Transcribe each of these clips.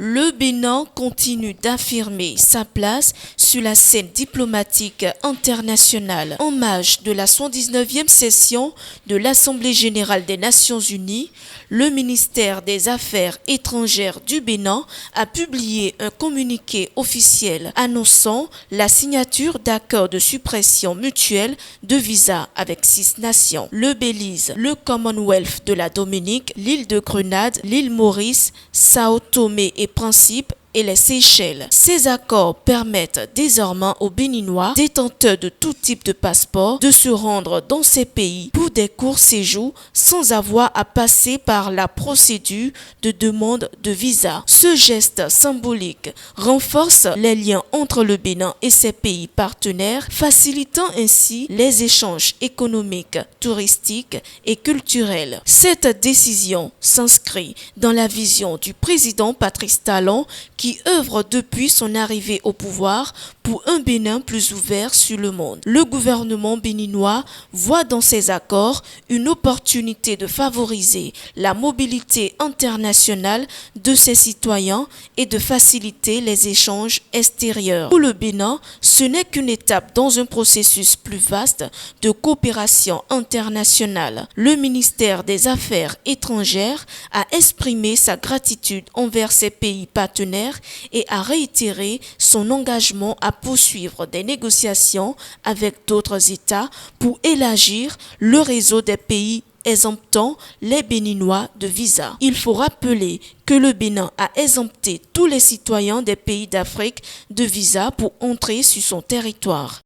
Le Bénin continue d'affirmer sa place sur la scène diplomatique internationale. En marge de la 119e session de l'Assemblée générale des Nations unies, le ministère des Affaires étrangères du Bénin a publié un communiqué officiel annonçant la signature d'accords de suppression mutuelle de visas avec 6 nations: le Belize, le Commonwealth de la Dominique, l'île de Grenade, l'île Maurice, Sao Tomé et Principe et les Seychelles. Ces accords permettent désormais aux Béninois détenteurs de tout type de passeport de se rendre dans ces pays pour des courts séjours sans avoir à passer par la procédure de demande de visa. Ce geste symbolique renforce les liens entre le Bénin et ses pays partenaires, facilitant ainsi les échanges économiques, touristiques et culturels. Cette décision s'inscrit dans la vision du président Patrice Talon qui œuvre depuis son arrivée au pouvoir pour un Bénin plus ouvert sur le monde. Le gouvernement béninois voit dans ces accords une opportunité de favoriser la mobilité internationale de ses citoyens et de faciliter les échanges extérieurs. Pour le Bénin, ce n'est qu'une étape dans un processus plus vaste de coopération internationale. Le ministère des Affaires étrangères a exprimé sa gratitude envers ses pays partenaires et a réitéré son engagement à poursuivre des négociations avec d'autres États pour élargir le réseau des pays exemptant les Béninois de visa. Il faut rappeler que le Bénin a exempté tous les citoyens des pays d'Afrique de visa pour entrer sur son territoire.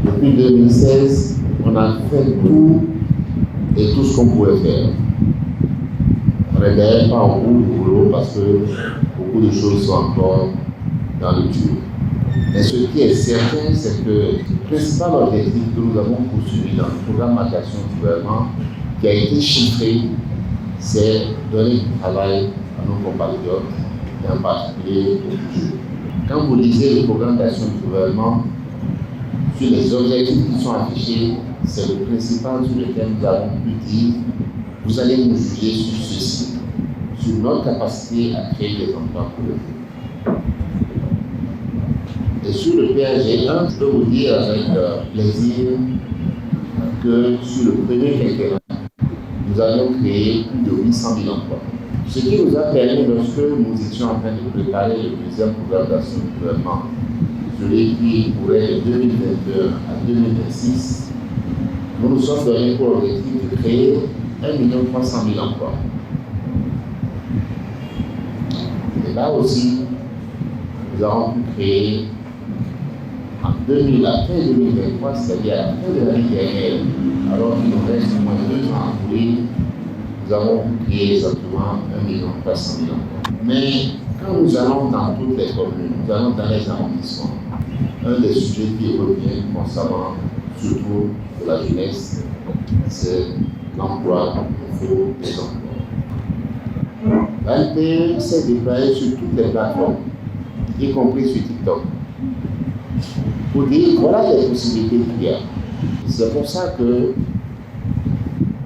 Depuis 2016, on a fait tout et tout ce qu'on pouvait faire. On n'est d'ailleurs pas au bout du boulot parce que beaucoup de choses sont encore dans le dur. Mais ce qui est certain, c'est que le principal objectif que nous avons poursuivi dans le programme d'action du gouvernement, qui a été chiffré, c'est donner du travail à nos compatriotes, et en particulier aux jeunes. Quand vous lisez le programme d'action du gouvernement, sur les objectifs qui sont affichés, c'est le principal sur lequel nous avons pu dire: vous allez nous juger sur ceci, sur notre capacité à créer des emplois pour le futur. Et sur le PRG1, je peux vous dire avec plaisir que sur le premier quinquennat, nous allons créer plus de 800 000 emplois. Ce qui nous a permis, lorsque nous étions en train de préparer le deuxième programme d'action du gouvernement, celui qui pourrait de 2022 à 2026, nous nous sommes donnés pour objectif de créer 1 300 000 emplois. Et là aussi, nous avons pu créer en 2000, après 2023, c'est-à-dire à la fin de l'année dernière, alors qu'il nous reste au moins 2 ans à courir, nous avons pu créer exactement 1 300 000 emplois. Mais quand nous allons dans toutes les communes, nous allons dans les arrondissements, un des sujets qui revient concernant surtout de la jeunesse, c'est l'emploi. Il faut des emplois. La LPE s'est déployée sur toutes les plateformes, y compris sur TikTok, pour dire voilà les possibilités qu'il y a. C'est pour ça que,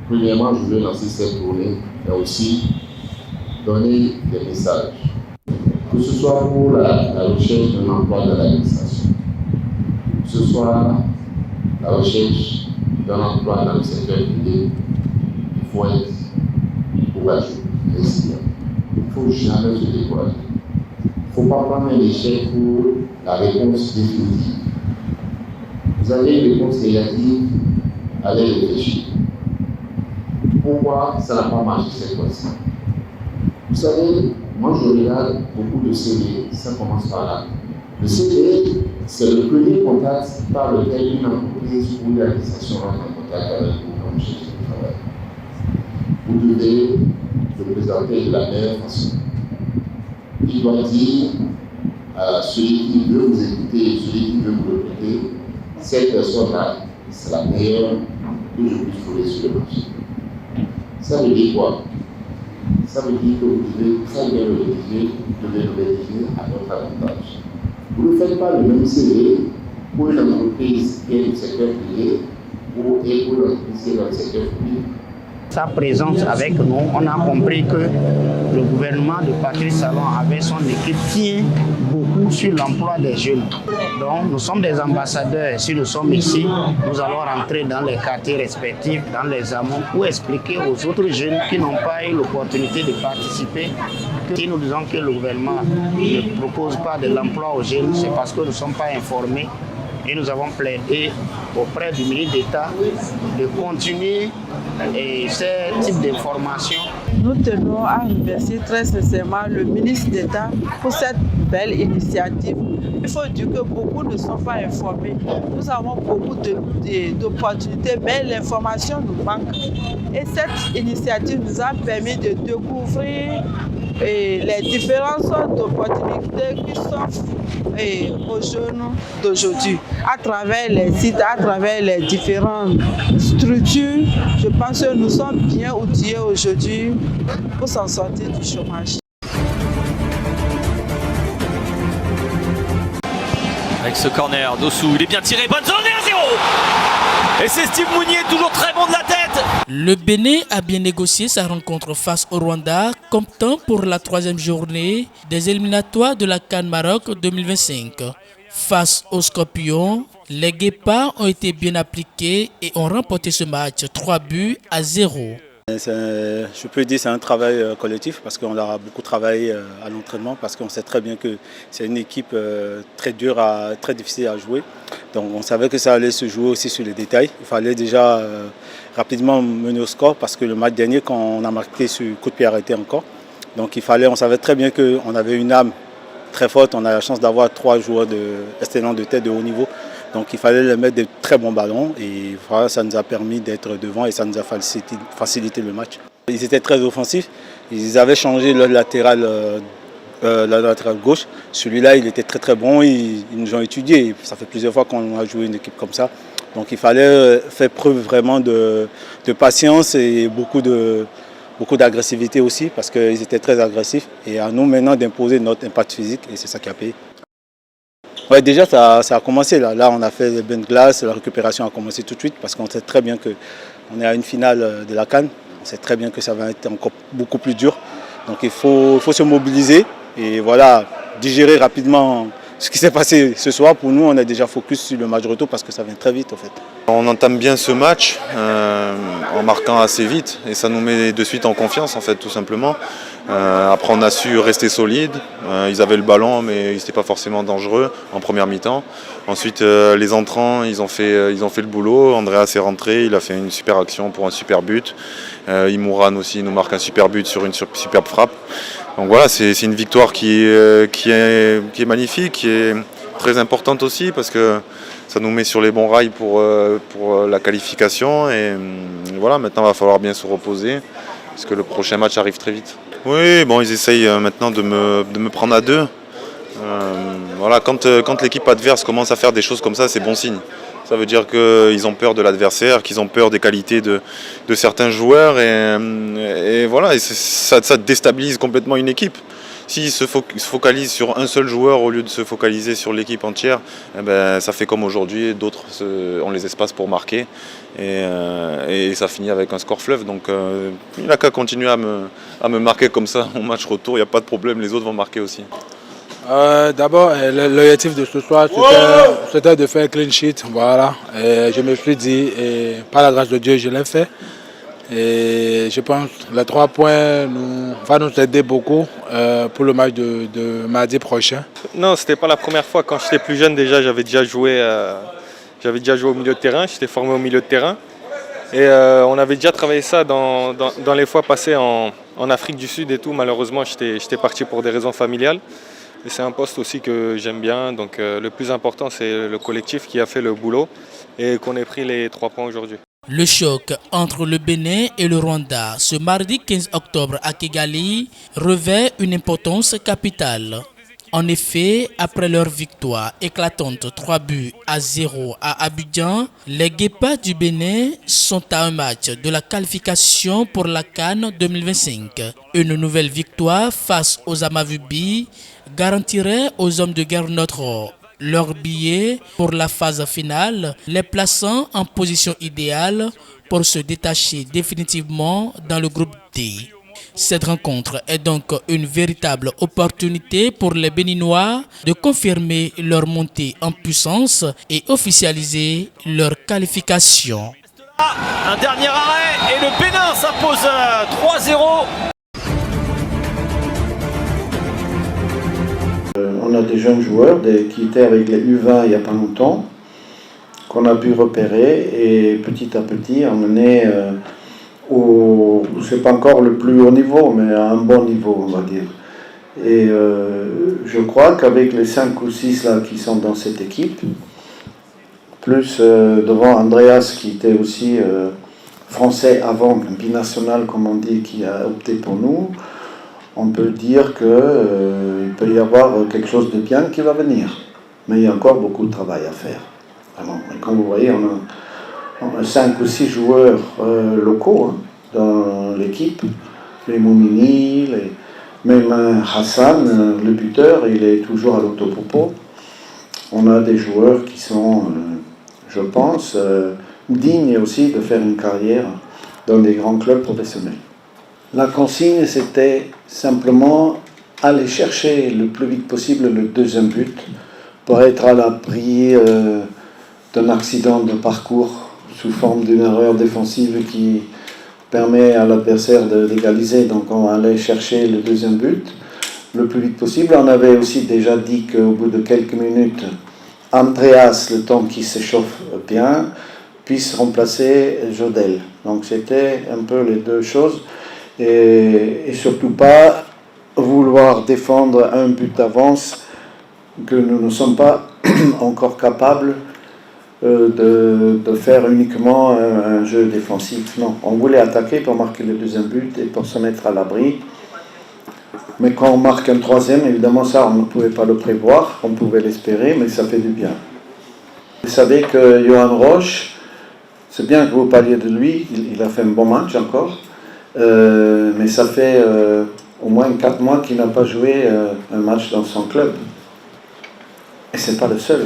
premièrement, je veux lancer cette tournée, mais aussi donner des messages. Que ce soit pour la recherche d'un emploi dans l'administration, que ce soit la recherche d'un emploi dans le secteur privé, il faut être courageux, résilient. Il ne faut jamais se décourager. Il ne faut pas prendre un échec pour la réponse définitive. Vous avez une réponse négative, allez réfléchir. Pourquoi ça n'a pas marché cette fois-ci? Vous savez, moi je regarde beaucoup de CV, ça commence par là. Le CV, c'est le premier contact par lequel une entreprise ou une administration rentre en contact avec vous quand vous cherchez du travail. Vous devez le présenter de la meilleure façon. Il doit dire à celui qui veut vous écouter, celui qui veut vous recruter, cette personne-là, c'est la meilleure que je puisse trouver sur le marché. Ça veut dire quoi? Ça veut dire que vous devez très bien le rédiger, vous devez le rédiger à votre avantage. Vous ne faites pas le même CV pour une entreprise qui est du secteur privé et pour une entreprise qui est dans le secteur public. sa présence avec nous, on a compris que le gouvernement de Patrice Talon avec son équipe tient beaucoup sur l'emploi des jeunes. Donc nous sommes des ambassadeurs. Si nous sommes ici, nous allons rentrer dans les quartiers respectifs, dans les amont, pour expliquer aux autres jeunes qui n'ont pas eu l'opportunité de participer que si nous disons que le gouvernement ne propose pas de l'emploi aux jeunes, c'est parce que nous ne sommes pas informés. Et nous avons plaidé auprès du ministre d'État de continuer ces types d'informations. Nous tenons à remercier très sincèrement le ministre d'État pour cette belle initiative. Il faut dire que beaucoup ne sont pas informés. Nous avons beaucoup d'opportunités, mais l'information nous manque. Et cette initiative nous a permis de découvrir les différentes sortes d'opportunités qui s'offrent aux jeunes d'aujourd'hui. À travers les sites, à travers les différentes structures, je pense que nous sommes bien outillés aujourd'hui pour s'en sortir du chômage. Avec ce corner, Dossou, il est bien tiré, bonne zone et 1-0. Et c'est Steve Mounier, toujours très bon de la tête. Le Bénin a bien négocié sa rencontre face au Rwanda, comptant pour la 3e journée des éliminatoires de la CAN Maroc 2025. Face aux Scorpions, les Guépards ont été bien appliqués et ont remporté ce match 3-0. Je peux dire que c'est un travail collectif parce qu'on a beaucoup travaillé à l'entraînement parce qu'on sait très bien que c'est une équipe très dure, très difficile à jouer. Donc on savait que ça allait se jouer aussi sur les détails. Il fallait déjà rapidement mener au score parce que le match dernier, quand on a marqué sur coup de pied arrêté encore, donc on savait très bien qu'on avait une âme très forte. On a la chance d'avoir 3 joueurs excellents de tête de haut niveau. Donc il fallait leur mettre de très bons ballons et voilà, ça nous a permis d'être devant et ça nous a facilité le match. Ils étaient très offensifs, ils avaient changé le latéral, la latéral gauche. Celui-là il était très très bon, ils nous ont étudié. Ça fait plusieurs fois qu'on a joué une équipe comme ça. Donc il fallait faire preuve vraiment de patience et beaucoup d'agressivité aussi parce qu'ils étaient très agressifs. Et à nous maintenant d'imposer notre impact physique et c'est ça qui a payé. Ouais, déjà, ça a commencé. Là, on a fait les bains de glace, la récupération a commencé tout de suite parce qu'on sait très bien qu'on est à une finale de la CAN. On sait très bien que ça va être encore beaucoup plus dur. Donc il faut se mobiliser et voilà, digérer rapidement ce qui s'est passé ce soir. Pour nous, on est déjà focus sur le match retour parce que ça vient très vite en fait. On entame bien ce match en marquant assez vite et ça nous met de suite en confiance en fait tout simplement. Après on a su rester solide, ils avaient le ballon mais ils n'étaient pas forcément dangereux en première mi-temps. Ensuite les entrants ils ont fait le boulot, Andreas est rentré, il a fait une super action pour un super but. Imouran aussi nous marque un super but sur une superbe frappe. Donc voilà, c'est une victoire qui est magnifique, qui est très importante aussi parce que ça nous met sur les bons rails pour la qualification et voilà, maintenant il va falloir bien se reposer parce que le prochain match arrive très vite. Oui, bon, ils essayent maintenant de me prendre à 2. Voilà, quand l'équipe adverse commence à faire des choses comme ça, c'est bon signe. Ça veut dire qu'ils ont peur de l'adversaire, qu'ils ont peur des qualités de certains joueurs et voilà, et ça déstabilise complètement une équipe. S'ils se focalisent sur un seul joueur au lieu de se focaliser sur l'équipe entière, eh ben, ça fait comme aujourd'hui, d'autres ont les espaces pour marquer et ça finit avec un score fleuve. Donc il n'a qu'à continuer à me marquer comme ça au match retour, il n'y a pas de problème, les autres vont marquer aussi. D'abord, l'objectif de ce soir, c'était de faire clean sheet. Voilà. Et je me suis dit, et par la grâce de Dieu, je l'ai fait. Et je pense que les 3 points vont nous aider beaucoup pour le match de mardi prochain. Non, ce n'était pas la première fois. Quand j'étais plus jeune, déjà, j'avais déjà joué au milieu de terrain. J'étais formé au milieu de terrain. Et on avait déjà travaillé ça dans les fois passées en Afrique du Sud et tout. Malheureusement, j'étais parti pour des raisons familiales. Et c'est un poste aussi que j'aime bien. Donc le plus important, c'est le collectif qui a fait le boulot et qu'on ait pris les 3 points aujourd'hui. Le choc entre le Bénin et le Rwanda ce mardi 15 octobre à Kigali revêt une importance capitale. En effet, après leur victoire éclatante 3-0 à Abidjan, les Guépards du Bénin sont à un match de la qualification pour la CAN 2025. Une nouvelle victoire face aux Amavubi garantirait aux hommes de guerre notre leur billet pour la phase finale, les plaçant en position idéale pour se détacher définitivement dans le groupe D. Cette rencontre est donc une véritable opportunité pour les Béninois de confirmer leur montée en puissance et officialiser leur qualification. Un dernier arrêt et le Bénin s'impose 3-0. On a des jeunes joueurs qui étaient avec les U20 il n'y a pas longtemps, qu'on a pu repérer et petit à petit emmener c'est pas encore le plus haut niveau, mais à un bon niveau, on va dire. Et je crois qu'avec les 5 ou 6 là qui sont dans cette équipe, plus devant Andreas qui était aussi français avant, binational comme on dit, qui a opté pour nous, on peut dire qu'il peut y avoir quelque chose de bien qui va venir. Mais il y a encore beaucoup de travail à faire. Alors, comme vous voyez, on a 5 ou 6 joueurs locaux dans l'équipe, les Moumini, même Hassan, le buteur, il est toujours à l'Autopopo. On a des joueurs qui sont, je pense, dignes aussi de faire une carrière dans des grands clubs professionnels. La consigne, c'était simplement aller chercher le plus vite possible le deuxième but pour être à l'abri d'un accident de parcours sous forme d'une erreur défensive qui permet à l'adversaire d'égaliser. Donc on allait chercher le deuxième but le plus vite possible. On avait aussi déjà dit qu'au bout de quelques minutes, Andreas, le temps qu'il s'échauffe bien, puisse remplacer Jodel. Donc c'était un peu les deux choses. Et surtout pas vouloir défendre un but d'avance que nous ne sommes pas encore capables de faire uniquement un jeu défensif. Non, on voulait attaquer pour marquer le deuxième but et pour se mettre à l'abri. Mais quand on marque un troisième, évidemment ça on ne pouvait pas le prévoir, on pouvait l'espérer, mais ça fait du bien. Vous savez que Johan Roche, c'est bien que vous parliez de lui, il a fait un bon match encore, mais ça fait au moins 4 mois qu'il n'a pas joué un match dans son club. Et ce n'est pas le seul.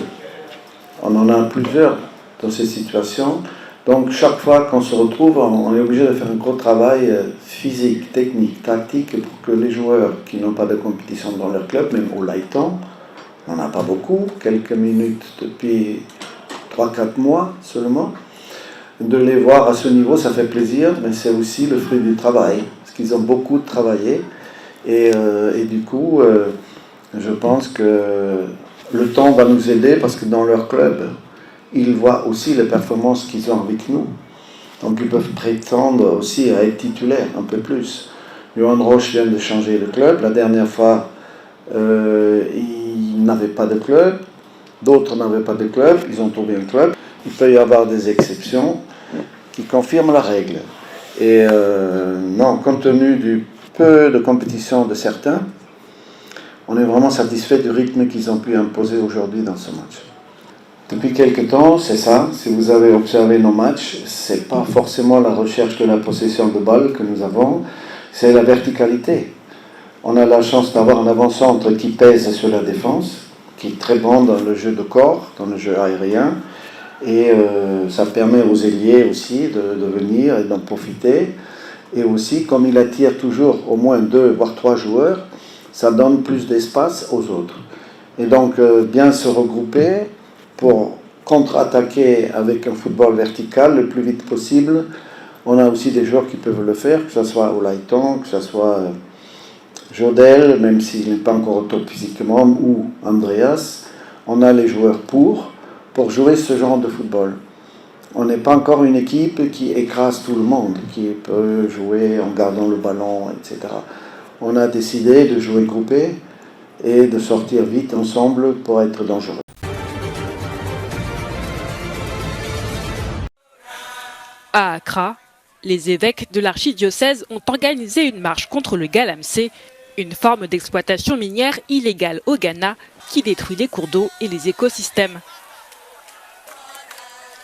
On en a plusieurs dans ces situations. Donc chaque fois qu'on se retrouve, on est obligé de faire un gros travail physique, technique, tactique pour que les joueurs qui n'ont pas de compétition dans leur club, même au Laïton, on n'en a pas beaucoup, quelques minutes depuis 3-4 mois seulement, de les voir à ce niveau, ça fait plaisir, mais c'est aussi le fruit du travail, parce qu'ils ont beaucoup travaillé. Et du coup, je pense que le temps va nous aider, parce que dans leur club, ils voient aussi les performances qu'ils ont avec nous. Donc ils peuvent prétendre aussi à être titulaires un peu plus. Johan Roche vient de changer de club. La dernière fois, il n'avait pas de club. D'autres n'avaient pas de club. Ils ont trouvé un club. Il peut y avoir des exceptions qui confirment la règle. Et non, compte tenu du peu de compétition de certains, on est vraiment satisfait du rythme qu'ils ont pu imposer aujourd'hui dans ce match. Depuis quelque temps, c'est ça, si vous avez observé nos matchs, ce n'est pas forcément la recherche de la possession de balle que nous avons, c'est la verticalité. On a la chance d'avoir un avant-centre qui pèse sur la défense, qui est très bon dans le jeu de corps, dans le jeu aérien, et ça permet aux ailiers aussi de venir et d'en profiter. Et aussi, comme il attire toujours au moins 2 voire 3 joueurs, ça donne plus d'espace aux autres. Et donc, bien se regrouper pour contre-attaquer avec un football vertical le plus vite possible. On a aussi des joueurs qui peuvent le faire, que ce soit Olaïton, que ce soit Jodel, même s'il n'est pas encore au top physiquement, ou Andreas. On a les joueurs pour jouer ce genre de football. On n'est pas encore une équipe qui écrase tout le monde, qui peut jouer en gardant le ballon, etc. On a décidé de jouer groupé et de sortir vite ensemble pour être dangereux. À Accra, les évêques de l'archidiocèse ont organisé une marche contre le galamsey, une forme d'exploitation minière illégale au Ghana qui détruit les cours d'eau et les écosystèmes.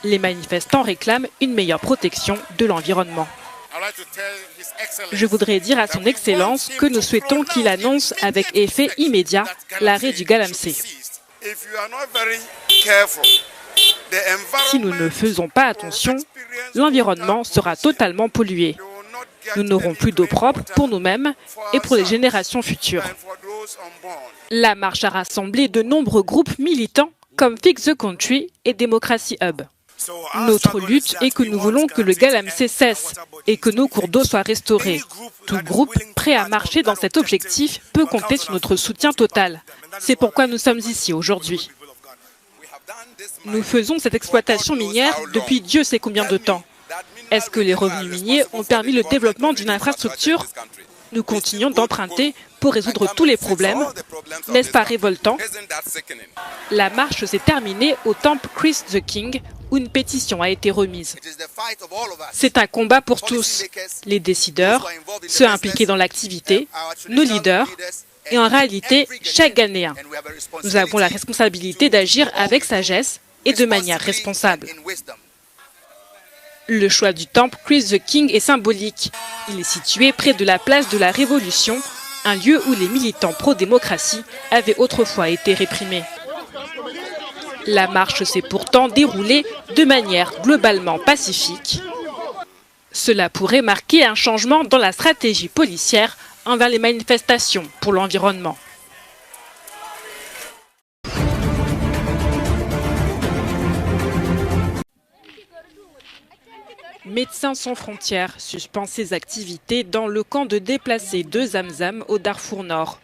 Les manifestants réclament une meilleure protection de l'environnement. Je voudrais dire à son Excellence que nous souhaitons qu'il annonce avec effet immédiat l'arrêt du galamsey. Si nous ne faisons pas attention, l'environnement sera totalement pollué. Nous n'aurons plus d'eau propre pour nous-mêmes et pour les générations futures. La marche a rassemblé de nombreux groupes militants comme Fix the Country et Democracy Hub. Notre lutte est que nous voulons que le Galamsey cesse et que nos cours d'eau soient restaurés. Tout groupe prêt à marcher dans cet objectif peut compter sur notre soutien total. C'est pourquoi nous sommes ici aujourd'hui. Nous faisons cette exploitation minière depuis Dieu sait combien de temps. Est-ce que les revenus miniers ont permis le développement d'une infrastructure? Nous continuons d'emprunter pour résoudre tous les problèmes. N'est-ce pas révoltant? La marche s'est terminée au temple Chris the King, où une pétition a été remise. C'est un combat pour tous, les décideurs, ceux impliqués dans l'activité, nos leaders, et en réalité, chaque Ghanéen. Nous avons la responsabilité d'agir avec sagesse et de manière responsable. Le choix du temple Chris the King est symbolique. Il est situé près de la place de la Révolution, un lieu où les militants pro-démocratie avaient autrefois été réprimés. La marche s'est pourtant déroulée de manière globalement pacifique. Cela pourrait marquer un changement dans la stratégie policière envers les manifestations pour l'environnement. Médecins sans frontières suspend ses activités dans le camp de déplacés de Zamzam au Darfour Nord.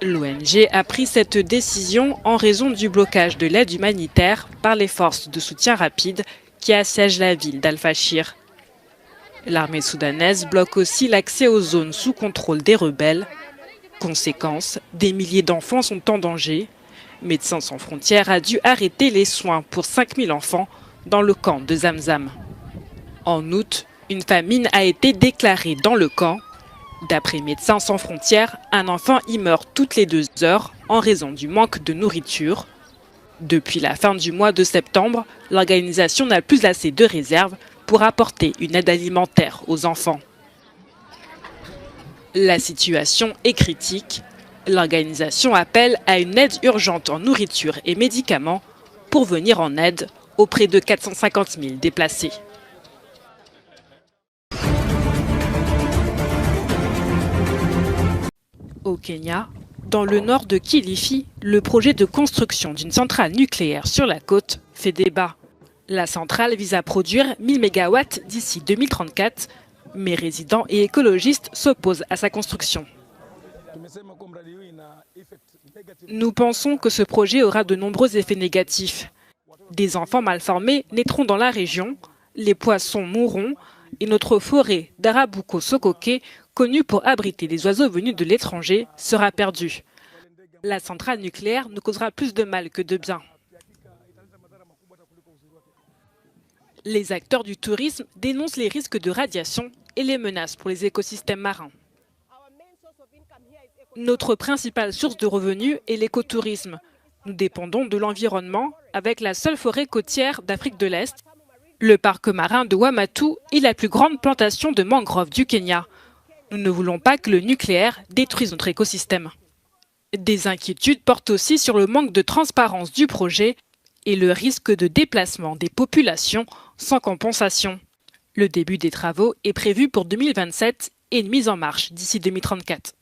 L'ONG a pris cette décision en raison du blocage de l'aide humanitaire par les forces de soutien rapide qui assiègent la ville d'Al-Fashir. L'armée soudanaise bloque aussi l'accès aux zones sous contrôle des rebelles. Conséquence, des milliers d'enfants sont en danger. Médecins sans frontières a dû arrêter les soins pour 5000 enfants dans le camp de Zamzam. En août, une famine a été déclarée dans le camp. D'après Médecins sans frontières, un enfant y meurt toutes les 2 heures en raison du manque de nourriture. Depuis la fin du mois de septembre, l'organisation n'a plus assez de réserves pour apporter une aide alimentaire aux enfants. La situation est critique. L'organisation appelle à une aide urgente en nourriture et médicaments pour venir en aide auprès de 450 000 déplacés. Au Kenya, dans le nord de Kilifi, le projet de construction d'une centrale nucléaire sur la côte fait débat. La centrale vise à produire 1000 MW d'ici 2034, mais résidents et écologistes s'opposent à sa construction. Nous pensons que ce projet aura de nombreux effets négatifs. Des enfants mal formés naîtront dans la région, les poissons mourront et notre forêt d'Arabuko-Sokoke, connue pour abriter des oiseaux venus de l'étranger, sera perdue. La centrale nucléaire nous causera plus de mal que de bien. Les acteurs du tourisme dénoncent les risques de radiation et les menaces pour les écosystèmes marins. Notre principale source de revenus est l'écotourisme. Nous dépendons de l'environnement avec la seule forêt côtière d'Afrique de l'Est. Le parc marin de Wamatu est la plus grande plantation de mangroves du Kenya. Nous ne voulons pas que le nucléaire détruise notre écosystème. Des inquiétudes portent aussi sur le manque de transparence du projet et le risque de déplacement des populations sans compensation. Le début des travaux est prévu pour 2027 et une mise en marche d'ici 2034.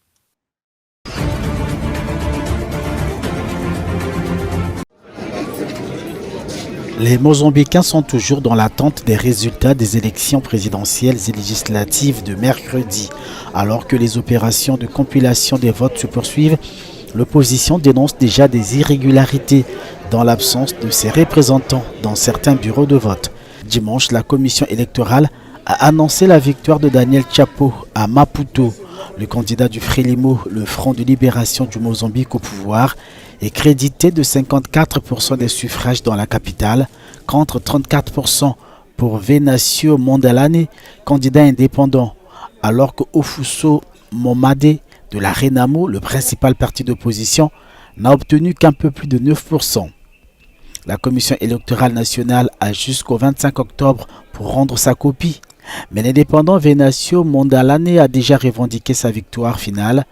Les Mozambicains sont toujours dans l'attente des résultats des élections présidentielles et législatives de mercredi. Alors que les opérations de compilation des votes se poursuivent, l'opposition dénonce déjà des irrégularités dans l'absence de ses représentants dans certains bureaux de vote. Dimanche, la commission électorale a annoncé la victoire de Daniel Chapo à Maputo. Le candidat du Frelimo, le Front de libération du Mozambique au pouvoir, est crédité de 54% des suffrages dans la capitale, contre 34% pour Venancio Mondlane, candidat indépendant, alors que Ofuso Momade de la Renamo, le principal parti d'opposition, n'a obtenu qu'un peu plus de 9%. La Commission électorale nationale a jusqu'au 25 octobre pour rendre sa copie, mais l'indépendant Venancio Mondlane a déjà revendiqué sa victoire finale.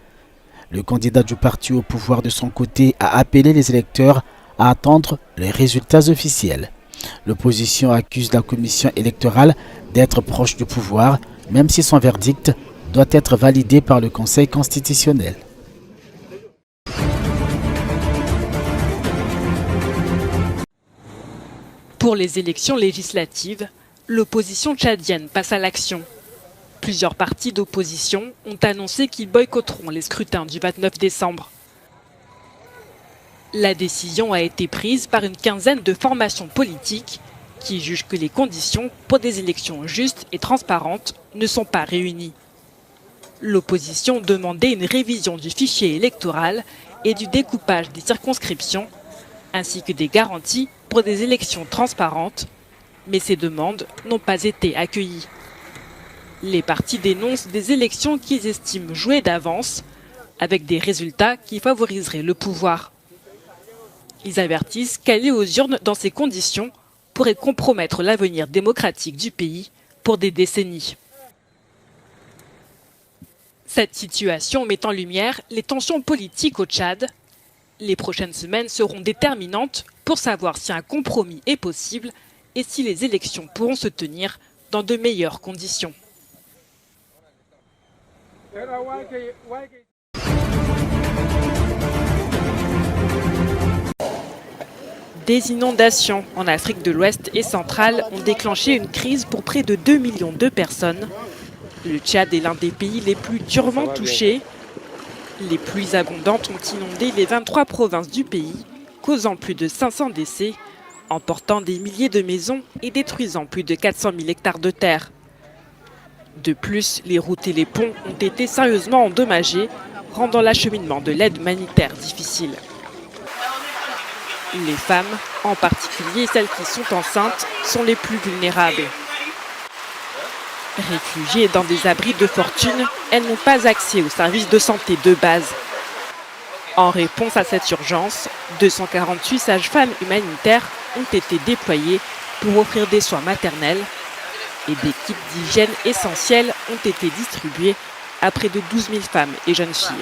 Le candidat du parti au pouvoir de son côté a appelé les électeurs à attendre les résultats officiels. L'opposition accuse la commission électorale d'être proche du pouvoir, même si son verdict doit être validé par le Conseil constitutionnel. Pour les élections législatives, l'opposition tchadienne passe à l'action. Plusieurs partis d'opposition ont annoncé qu'ils boycotteront les scrutins du 29 décembre. La décision a été prise par une quinzaine de formations politiques qui jugent que les conditions pour des élections justes et transparentes ne sont pas réunies. L'opposition demandait une révision du fichier électoral et du découpage des circonscriptions, ainsi que des garanties pour des élections transparentes, mais ces demandes n'ont pas été accueillies. Les partis dénoncent des élections qu'ils estiment jouées d'avance, avec des résultats qui favoriseraient le pouvoir. Ils avertissent qu'aller aux urnes dans ces conditions pourrait compromettre l'avenir démocratique du pays pour des décennies. Cette situation met en lumière les tensions politiques au Tchad. Les prochaines semaines seront déterminantes pour savoir si un compromis est possible et si les élections pourront se tenir dans de meilleures conditions. Des inondations en Afrique de l'Ouest et centrale ont déclenché une crise pour près de 2 millions de personnes. Le Tchad est l'un des pays les plus durement touchés. Les pluies abondantes ont inondé les 23 provinces du pays, causant plus de 500 décès, emportant des milliers de maisons et détruisant plus de 400 000 hectares de terre. De plus, les routes et les ponts ont été sérieusement endommagés, rendant l'acheminement de l'aide humanitaire difficile. Les femmes, en particulier celles qui sont enceintes, sont les plus vulnérables. Réfugiées dans des abris de fortune, elles n'ont pas accès aux services de santé de base. En réponse à cette urgence, 248 sages-femmes humanitaires ont été déployées pour offrir des soins maternels et des kits d'hygiène essentiels ont été distribués à près de 12 000 femmes et jeunes filles.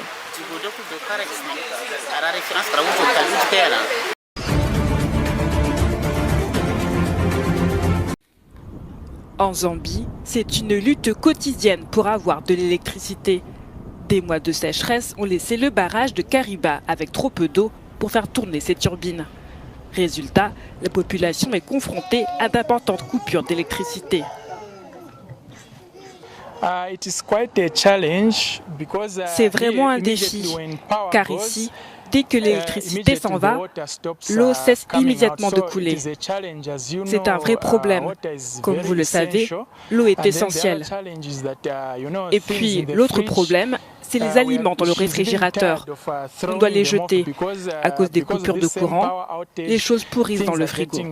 En Zambie, c'est une lutte quotidienne pour avoir de l'électricité. Des mois de sécheresse ont laissé le barrage de Kariba avec trop peu d'eau pour faire tourner ses turbines. Résultat, la population est confrontée à d'importantes coupures d'électricité. C'est vraiment un défi, car ici, dès que l'électricité s'en va, l'eau cesse immédiatement de couler. C'est un vrai problème. Comme vous le savez, l'eau est essentielle. Et puis, l'autre problème, c'est les aliments dans le réfrigérateur. On doit les jeter. À cause des coupures de courant, les choses pourrissent dans le frigo.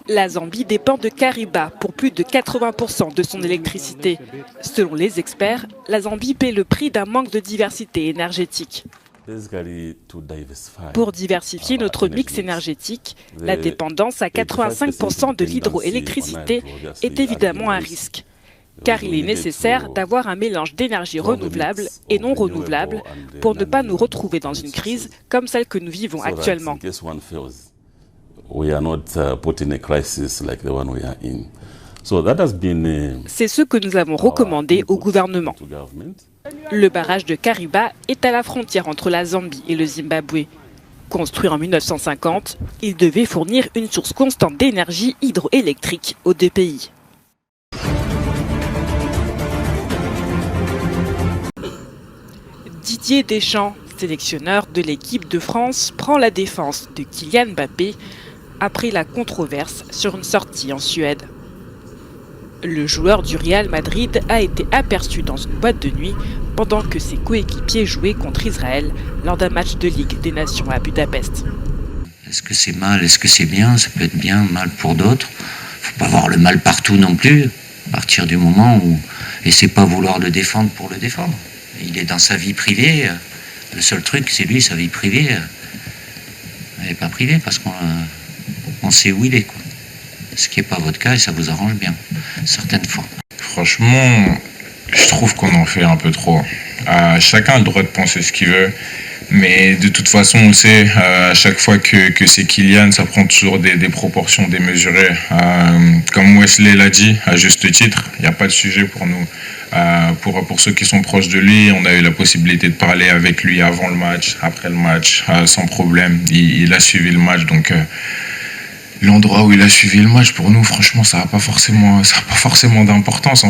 La Zambie dépend de Kariba pour plus de 80% de son électricité. Selon les experts, la Zambie paie le prix d'un manque de diversité énergétique. Pour diversifier notre mix énergétique, la dépendance à 85% de l'hydroélectricité est évidemment un risque, car il est nécessaire d'avoir un mélange d'énergie renouvelable et non renouvelable pour ne pas nous retrouver dans une crise comme celle que nous vivons actuellement. C'est ce que nous avons recommandé au gouvernement. Le barrage de Kariba est à la frontière entre la Zambie et le Zimbabwe. Construit en 1950, il devait fournir une source constante d'énergie hydroélectrique aux deux pays. Didier Deschamps, sélectionneur de l'équipe de France, prend la défense de Kylian Mbappé après la controverse sur une sortie en Suède. Le joueur du Real Madrid a été aperçu dans une boîte de nuit pendant que ses coéquipiers jouaient contre Israël lors d'un match de Ligue des Nations à Budapest. Est-ce que c'est mal, est-ce que c'est bien? Ça peut être bien, mal pour d'autres. Faut pas voir le mal partout non plus, à partir du moment où... Et c'est pas vouloir le défendre pour le défendre. Il est dans sa vie privée. Le seul truc, c'est lui, sa vie privée. Elle n'est pas privée parce qu'on sait où il est, quoi. Ce qui n'est pas votre cas et ça vous arrange bien, certaines fois. Franchement, je trouve qu'on en fait un peu trop. Chacun a le droit de penser ce qu'il veut. Mais de toute façon, on le sait, à chaque fois que c'est Kylian, ça prend toujours des proportions démesurées. Comme Wesley l'a dit, à juste titre, il n'y a pas de sujet pour nous. Pour ceux qui sont proches de lui, on a eu la possibilité de parler avec lui avant le match, après le match, sans problème. Il a suivi le match, donc l'endroit où il a suivi le match, pour nous, franchement, ça n'a pas forcément d'importance.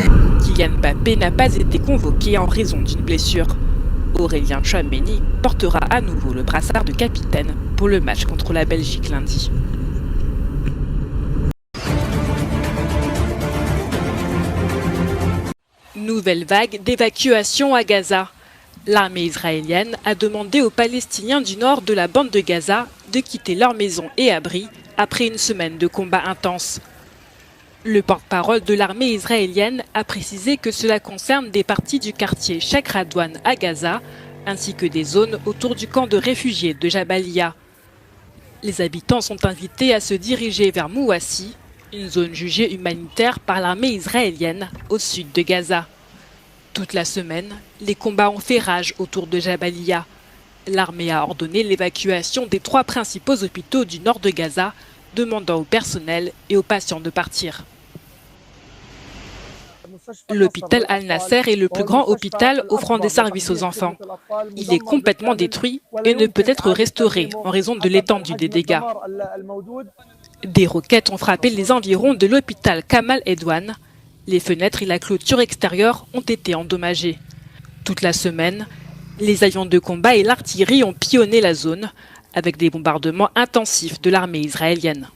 Kylian Mbappé n'a pas été convoqué en raison d'une blessure. Aurélien Tchouaméni portera à nouveau le brassard de capitaine pour le match contre la Belgique lundi. Nouvelle vague d'évacuation à Gaza. L'armée israélienne a demandé aux Palestiniens du nord de la bande de Gaza de quitter leur maison et abri après une semaine de combats intenses. Le porte-parole de l'armée israélienne a précisé que cela concerne des parties du quartier Sheikh Radwan à Gaza, ainsi que des zones autour du camp de réfugiés de Jabalia. Les habitants sont invités à se diriger vers Mouassi, une zone jugée humanitaire par l'armée israélienne au sud de Gaza. Toute la semaine, les combats ont fait rage autour de Jabalia. L'armée a ordonné l'évacuation des 3 principaux hôpitaux du nord de Gaza, demandant au personnel et aux patients de partir. L'hôpital Al-Nasser est le plus grand hôpital offrant des services aux enfants. Il est complètement détruit et ne peut être restauré en raison de l'étendue des dégâts. Des roquettes ont frappé les environs de l'hôpital Kamal Edwan. Les fenêtres et la clôture extérieure ont été endommagées. Toute la semaine, les avions de combat et l'artillerie ont pillonné la zone, avec des bombardements intensifs de l'armée israélienne.